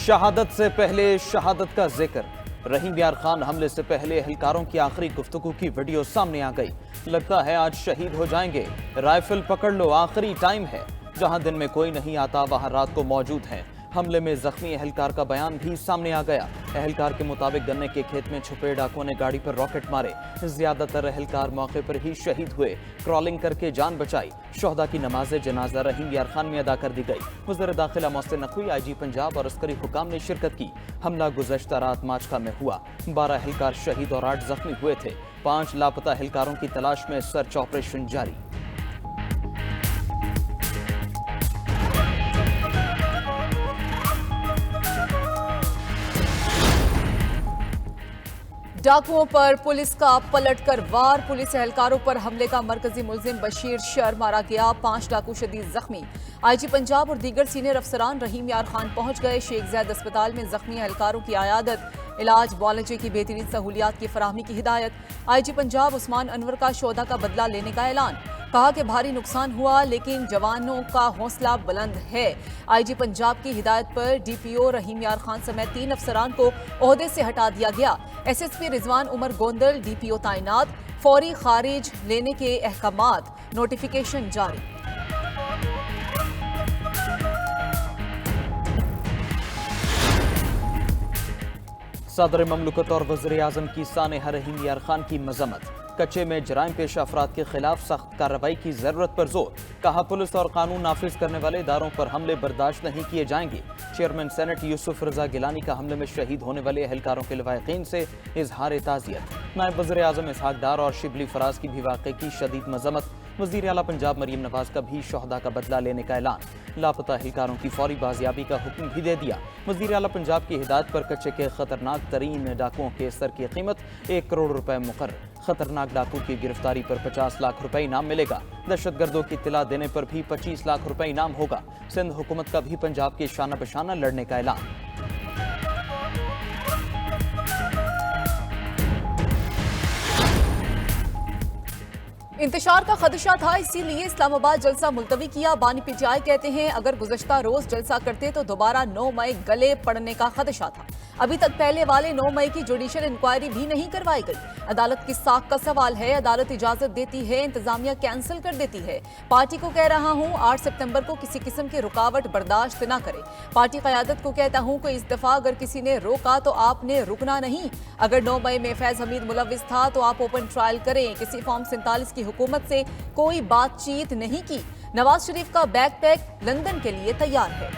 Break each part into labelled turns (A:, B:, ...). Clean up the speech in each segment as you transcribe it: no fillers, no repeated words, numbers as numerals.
A: शहादत से पहले शहादत का जिक्र। रहीम यार खान हमले से पहले एहलकारों की आखिरी गुफ्तगू की वीडियो सामने आ गई। लगता है आज शहीद हो जाएंगे, राइफल पकड़ लो, आखिरी टाइम है। जहां दिन में कोई नहीं आता वहां रात को मौजूद हैं। हमले में जख्मी एहलकार का बयान भी सामने आ गया। एहलकार के मुताबिक गन्ने के खेत में छुपे डाकुओं ने गाड़ी पर रॉकेट मारे। ज्यादातर एहलकार मौके पर ही शहीद हुए, क्रॉलिंग करके जान बचाई। शोहदा की नमाज जनाजा रहीम यार खान में अदा कर दी गई। वज़ीर दाखिला मोहसिन नकवी, IG पंजाब और अस्करी हुकाम ने शिरकत की। हमला गुज़श्ता रात माचका में हुआ। 12 एहलकार शहीद और 8 जख्मी हुए थे। 5 लापता एहलकारों की तलाश में सर्च ऑपरेशन जारी।
B: डाकुओं पर पुलिस का पलटकर वार। पुलिस एहलकारों पर हमले का मरकजी मुलजिम बशीर शर मारा गया। 5 डाकू शदीद जख्मी। IG पंजाब और दीगर सीनियर अफसरान रहीम यार खान पहुंच गए। शेख ज़ैद अस्पताल में जख्मी एहलकारों की आयादत, इलाज, मुआलजे की बेहतरीन सहूलियात की फराहमी की हिदायत। IG पंजाब उस्मान अनवर का शोहदा का बदला लेने का ऐलान। कहा कि भारी नुकसान हुआ लेकिन जवानों का हौसला बुलंद है। IG पंजाब की हिदायत पर DPO रहीम यार खान समेत 3 अफसरान को ओहदे से हटा दिया गया। SSP रिजवान उमर गोंदल DPO तैनात। फौरी खारिज लेने के अहकामात, नोटिफिकेशन जारी।
A: सदर ममलकत और वज़ीर आज़म की सानेहा रहीम यार खान की मजम्मत। कच्चे में जराइम पेशा अफराद के खिलाफ सख्त कार्रवाई की जरूरत पर जोर। कहा पुलिस और कानून नाफिज करने वाले इदारों पर हमले बर्दाश्त नहीं किए जाएंगे। चेयरमैन सेनेट यूसुफ रजा गिलानी का हमले में शहीद होने वाले एहलकारों के लवाहिकीन से इजहार ताज़ियत। नायब वज़ीर आज़म इसहाक डार और शिबली फराज की भी वाक़े की शदीद मजम्मत। वज़ीर आला पंजाब मरीम नवाज का भी शोहदा का बदला लेने का ऐलान। लापता एहलकारों की फौरी बाजियाबी का हुक्म भी दे दिया। वज़ीर आला पंजाब की हिदायत पर कच्चे के खतरनाक तरीन डाकुओं के सर की कीमत 1 करोड़ रुपए मुकर्रर। खतरनाक डाकू की गिरफ्तारी पर 50 लाख रुपए इनाम मिलेगा। दहशतगर्दों की इत्तला देने पर भी 25 लाख रुपए इनाम होगा। सिंध हुकूमत का भी पंजाब के शाना बशाना लड़ने का ऐलान।
B: इंतशार का खदशा था, इसीलिए इस्लामाबाद जलसा मुलतवी किया। बानी PTI कहते हैं अगर गुज़श्ता रोज जलसा करते तो दोबारा 9 मई गले पड़ने का खदशा था। अभी तक पहले वाले 9 मई की जुडिशियल इंक्वायरी भी नहीं करवाई गई। अदालत की साख का सवाल है। अदालत इजाजत देती है, इंतजामिया कैंसिल कर देती है। पार्टी को कह रहा हूं 8 सितंबर को किसी किस्म की रुकावट बर्दाश्त न करे। पार्टी क़यादत को कहता हूं कि इस दफा अगर किसी ने रोका तो आपने रुकना नहीं। अगर 9 मई में फैज हमीद मुलविस था तो आप ओपन ट्रायल करें। किसी फॉर्म 47 की हुकूमत से कोई बातचीत नहीं की। नवाज शरीफ का बैकपैक लंदन के लिए तैयार है।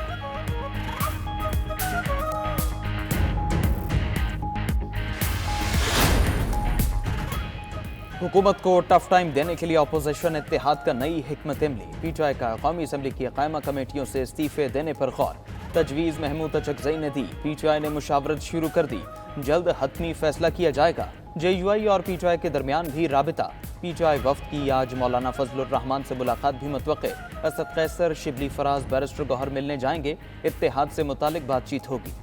A: हुकूमत को टफ टाइम देने के लिए अपोजिशन इत्तेहाद का नई हिकमत अमली। PTI का कौमी असम्बली की कायमा कमेटियों से इस्तीफे देने पर गौर। तजवीज़ महमूद अचकज़ई ने दी। PTI ने मुशावरत शुरू कर दी। जल्द हतमी फैसला किया जाएगा। JUI और PTI के दरमियान भी राबिता। PTI वफ्द की आज मौलाना फजलुर रहमान से मुलाकात भी मुतवक्के। असद कैसर, शिबली फराज, बैरिस्टर गौहर मिलने जाएंगे। इत्तेहाद से मुतालिक बातचीत होगी।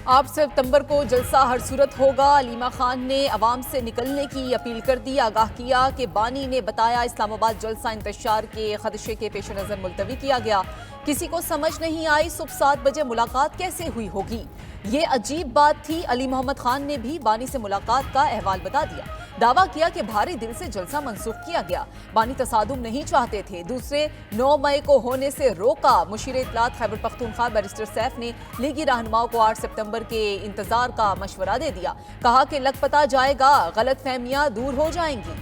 B: 8 सितंबर को जलसा हर सूरत होगा। अलीमा खान ने अवाम से निकलने की अपील कर दी। आगाह किया कि बानी ने बताया इस्लामाबाद जलसा इंतशार के खदशे के पेश नज़र मुलतवी किया गया। किसी को समझ नहीं आई सुबह 7 बजे मुलाकात कैसे हुई होगी। ये अजीब बात थी। अली मोहम्मद खान ने भी बानी से मुलाकात का अहवाल बता दिया। दावा किया कि भारी दिल से जलसा मंसूख किया गया। बानी तसादुम नहीं चाहते थे। दूसरे 9 मई को होने से रोका। मुशीर इत्तलात खैबर पख्तूनख्वा बैरिस्टर सैफ ने लीगी रहनुमाओं को 8 सितंबर के इंतजार का मशवरा दे दिया। कहा कि लग पता जाएगा, गलत फहमियां दूर हो जाएंगी।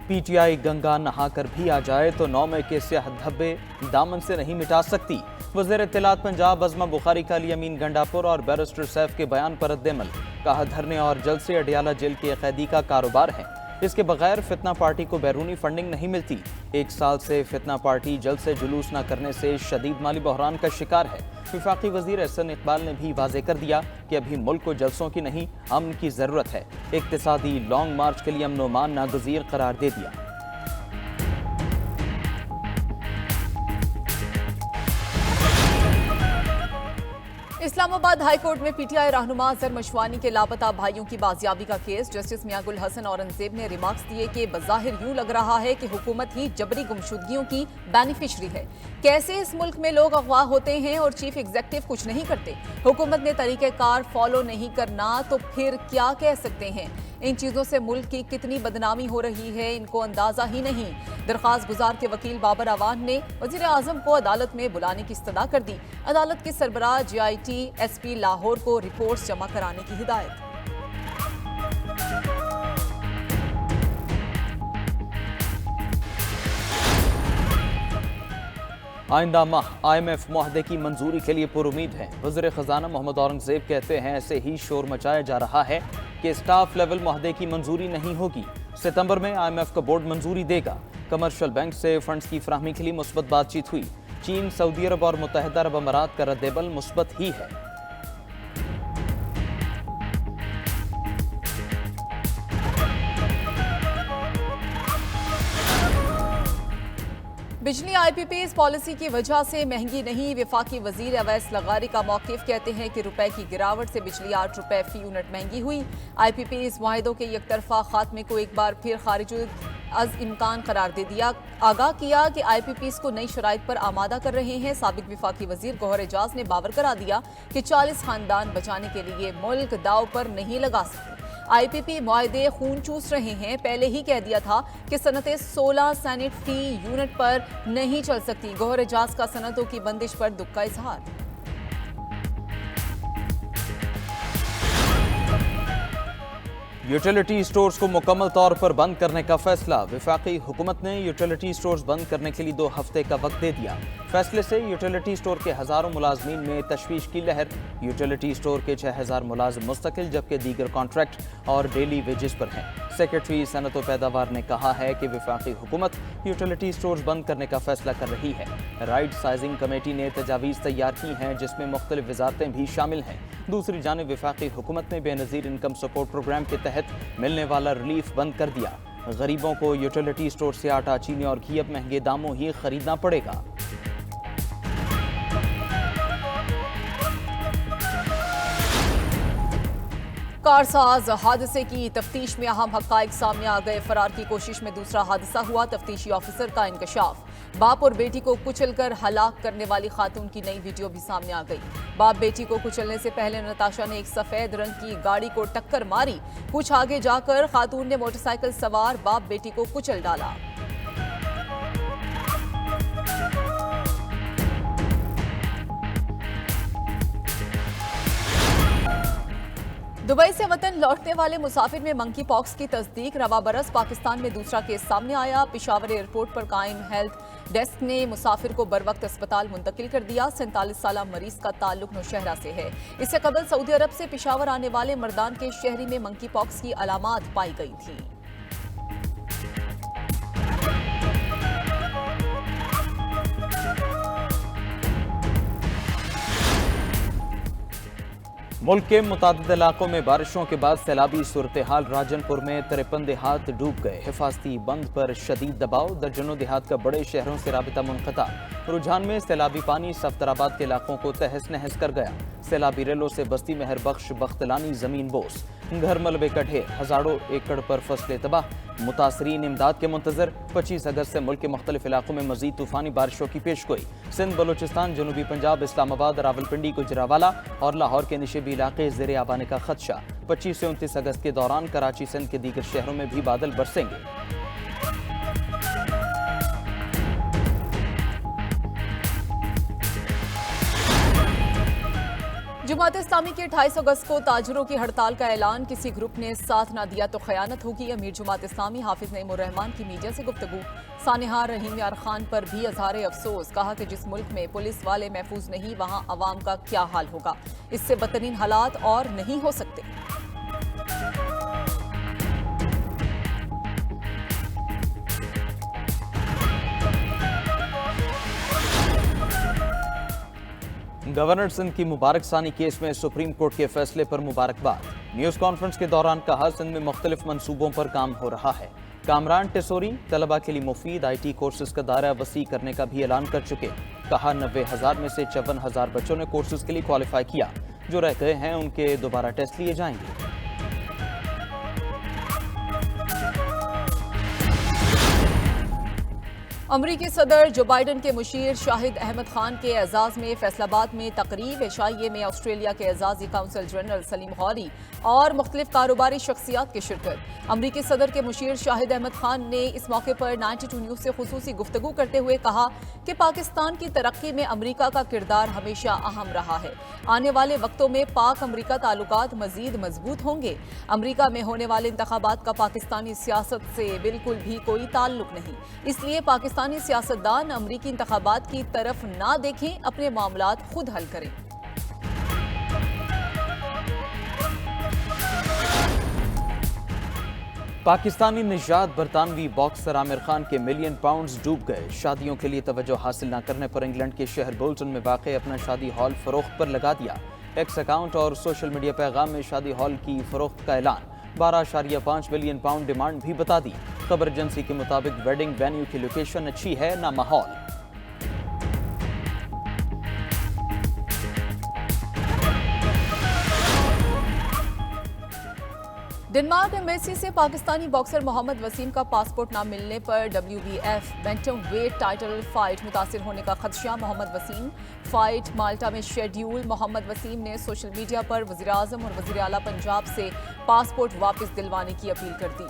A: PTI गंगा नहाकर भी आ जाए तो 9 मई के स्याह धब्बे दामन से नहीं मिटा सकती। वज़ीर इत्तलात पंजाब अज़मा बुखारी का अली अमीन गंडापुर और बैरिस्टर सैफ के बयान पर रद्द-ए-अमल। कहा धरने और जल्द से अडियाला जेल के कैदी का कारोबार है। इसके बगैर फितना पार्टी को बैरूनी फंडिंग नहीं मिलती। 1 साल से फितना पार्टी जल्द से जुलूस न करने से शदीद माली बहरान का शिकार है। वफाकी वज़ीर एहसन इकबाल ने भी वाज़े कर दिया कि अभी मुल्क को जलसों की नहीं अमन की ज़रूरत है। इक्तिसादी लॉन्ग मार्च के लिए अमन व अमान नागज़ीर करार दे दिया।
B: इस्लामाबाद हाई कोर्ट में पीटीआई रहनुमा अजहर मशवानी के लापता भाइयों की बाजियाबी का केस। जस्टिस मियागुल हसन औरंगजेब ने रिमार्क्स दिए कि बज़ाहिर यूं लग रहा है कि हुकूमत ही जबरी गुमशुदगियों की बेनिफिशरी है। कैसे इस मुल्क में लोग अगवा होते हैं और चीफ एग्जीक्यूटिव कुछ नहीं करते। हुकूमत ने तरीक़ेकार फॉलो नहीं करना तो फिर क्या कह सकते हैं। इन चीजों से मुल्क की कितनी बदनामी हो रही है इनको अंदाजा ही नहीं। दरख्वास्त गुजार के वकील बाबर अवान ने वजीर आजम को अदालत में बुलाने की इस्तदा कर दी। अदालत के सरबराह GIT SP लाहौर को रिपोर्ट्स जमा कराने की हिदायत।
A: आइंदा माह IMF मुआहदे की मंजूरी के लिए पुरुमीद है। वज़ीर ख़जाना मोहम्मद औरंगजेब कहते हैं ऐसे ही शोर मचाया जा रहा है कि स्टाफ लेवल मुआहदे की मंजूरी नहीं होगी। सितंबर में IMF का बोर्ड मंजूरी देगा। कमर्शियल बैंक से फंड्स की फराहमी के लिए मुस्बत बातचीत हुई। चीन, सऊदी अरब और मुत्तहिदा अरब अमारात का रद्देबल मुस्बत ही है।
B: बिजली IPPs पॉलिसी की वजह से महंगी नहीं। वफाकी वजीर अवैस लगारी का मौकिफ कहते हैं कि रुपए की गिरावट से बिजली 8 रुपए फी यूनिट महंगी हुई। IPPs मुआहिदों के एक तरफा खात्मे को एक बार फिर खारिज अज इम्कान करार दे दिया। आगाह किया कि IPPs को नई शराइत पर आमादा कर रहे हैं। साबिक वफाकी वजीर गौहर एजाज ने बावर करा दिया कि 40 खानदान बचाने के लिए मुल्क दाव पर नहीं लगा सकते। IPP मुआहदे खून चूस रहे हैं। पहले ही कह दिया था कि सनतें 16 सेनेट फी यूनिट पर नहीं चल सकती। गौहर एजाज का सनतों की बंदिश पर दुख का इजहार।
A: यूटिलिटी स्टोर्स को मुकम्मल तौर पर बंद करने का फैसला। वफाकी हुकूमत ने यूटिलिटी स्टोर्स बंद करने के लिए 2 हफ्ते का वक्त दे दिया। फैसले से यूटिलिटी स्टोर के हजारों मुलाजमीन में तशवीश की लहर। यूटिलिटी स्टोर के 6000 मुलाजिम मुस्तकिल जबकि दीगर कॉन्ट्रैक्ट और डेली वेजेस पर हैं। सेक्रेटरी सनत व पैदावार ने कहा है कि वफाकी हुकूमत यूटिलिटी स्टोर्स बंद करने का फैसला कर रही है। राइट साइजिंग कमेटी ने तजावीज़ तैयार की हैं जिसमें मुख्तलिफ वजारतें भी शामिल हैं। दूसरी जानिब वफाकी हुकूमत ने बेनज़ीर इनकम सपोर्ट प्रोग्राम के तहत मिलने वाला रिलीफ बंद कर दिया। गरीबों को यूटिलिटी स्टोर से आटा, चीनी और घी अब महंगे दामों ही खरीदना पड़ेगा।
B: कारसाज हादसे की तफ्तीश में अहम हक़ाइक़ सामने आ गए। फरार की कोशिश में दूसरा हादसा हुआ। तफ्तीशी ऑफिसर का इंकशाफ। बाप और बेटी को कुचलकर हलाक करने वाली खातून की नई वीडियो भी सामने आ गई। बाप बेटी को कुचलने से पहले नताशा ने एक सफेद रंग की गाड़ी को टक्कर मारी। कुछ आगे जाकर खातून ने मोटरसाइकिल सवार बाप बेटी को कुचल डाला। दुबई से वतन लौटने वाले मुसाफिर में मंकी पॉक्स की तस्दीक। रवा बरस पाकिस्तान में दूसरा केस सामने आया। पेशावर एयरपोर्ट पर कायम हेल्थ डेस्क ने मुसाफिर को बरवक्त अस्पताल मुंतकिल कर दिया। 47 साल मरीज का ताल्लुक नौशहरा से है। इससे कबल सऊदी अरब से पेशावर आने वाले मर्दान के शहरी में मंकी पॉक्स की अलामात पाई गई थी।
A: मुल्क के मुतादिद इलाकों में बारिशों के बाद सैलाबी सूरत हाल। राजनपुर में 53 देहात डूब गए। हिफाजती बंद पर शदीद दबाव। दर्जनों देहात का बड़े शहरों से राबिता मुनक़ता। रुझान में सैलाबी पानी सफ्तराबाद के इलाकों को तहस नहस कर गया। सैलाबी रेलों से बस्ती मेहर बख्श बख्तलानी जमीन बोस। घर मलबे का ढेर। हजारों एकड़ पर फसलें तबाह। मुतासरीन इमदाद के मुंतजर। 25 अगस्त से मुल्क के मुख्तलिफ इलाकों में मजीद तूफानी बारिशों की पेशगोई। सिंध, बलोचिस्तान, जनूबी पंजाब, इस्लामाबाद, रावलपिंडी, गुजरावाला और लाहौर के निशेबी इलाके ज़ेरे आब आने का खदशा। 25 से 29 अगस्त के दौरान कराची, सिंध के दीगर शहरों में भी बादल बरसेंगे।
B: जमात इस्लामी के 28 अगस्त को ताजरों की हड़ताल का ऐलान। किसी ग्रुप ने साथ ना दिया तो खयानत होगी। अमीर जमात इस्लामी हाफिज नईमुर रहमान की मीडिया से गुफ्तगू। सानेहा रहीम यार खान पर भी अजहार अफसोस। कहा कि जिस मुल्क में पुलिस वाले महफूज नहीं वहां अवाम का क्या हाल होगा। इससे बदतरीन हालात और नहीं हो सकते।
A: गवर्नर सिंध की मुबारक सानी केस में सुप्रीम कोर्ट के फैसले पर मुबारकबाद। न्यूज़ कॉन्फ्रेंस के दौरान कहा सिंध में मुख्तलिफ मंसूबों पर काम हो रहा है। कामरान टेसोरी तलबा के लिए मुफीद IT कोर्सेज का दायरा वसी करने का भी ऐलान कर चुके। कहा 90,000 में से 54,000 बच्चों ने कोर्सेज के लिए क्वालिफाई किया। जो रह गए हैं उनके दोबारा टेस्ट लिए जाएंगे।
B: अमरीकी सदर जो बाइडन के मुशीर शाहिद अहमद खान के एजाज में फैसलाबाद में तकरीब एशिया में ऑस्ट्रेलिया के एजाजी काउंसिल जनरल सलीम गौहरी और मुख्तलिफ कारोबारी शख्सियात की शिरकत। अमरीकी सदर के मुशीर शाहिद अहमद खान ने इस मौके पर 92 न्यूज़ से खुसूसी गुफ्तगू करते हुए कहा कि पाकिस्तान की तरक्की में अमरीका का किरदार हमेशा अहम रहा है। आने वाले वक्तों में पाक अमरीका ताल्लुकात मजीद मजबूत होंगे। अमरीका में होने वाले इंतखाबात का पाकिस्तानी सियासत से बिल्कुल भी कोई ताल्लुक नहीं, इसलिए पाकिस्तानी सियासतदान अमरीकी इंतखाबात की तरफ ना देखें, अपने मामलात खुद हल करें।
A: पाकिस्तानी निजात बरतानवी बॉक्सर आमिर खान के मिलियन पाउंड्स डूब गए। शादियों के लिए तवज्जो हासिल न करने पर इंग्लैंड के शहर बोल्टन में वाक़ अपना शादी हॉल फरोख्त पर लगा दिया। एक्स अकाउंट और सोशल मीडिया पैगाम में शादी हॉल की फरोख्त का ऐलान। 12.5 मिलियन पाउंड डिमांड भी बता दी। खबर एजेंसी के मुताबिक वेडिंग वेन्यू की लोकेशन अच्छी है ना माहौल।
B: डेनमार्क एम्बेसी से पाकिस्तानी बॉक्सर मोहम्मद वसीम का पासपोर्ट न मिलने पर WBF bantamweight title fight मुतासिर होने का खदशा। मोहम्मद वसीम फाइट माल्टा में शेड्यूल। मोहम्मद वसीम ने सोशल मीडिया पर वज़ीर आज़म और वज़ीर आला पंजाब से पासपोर्ट वापस दिलवाने की अपील कर दी।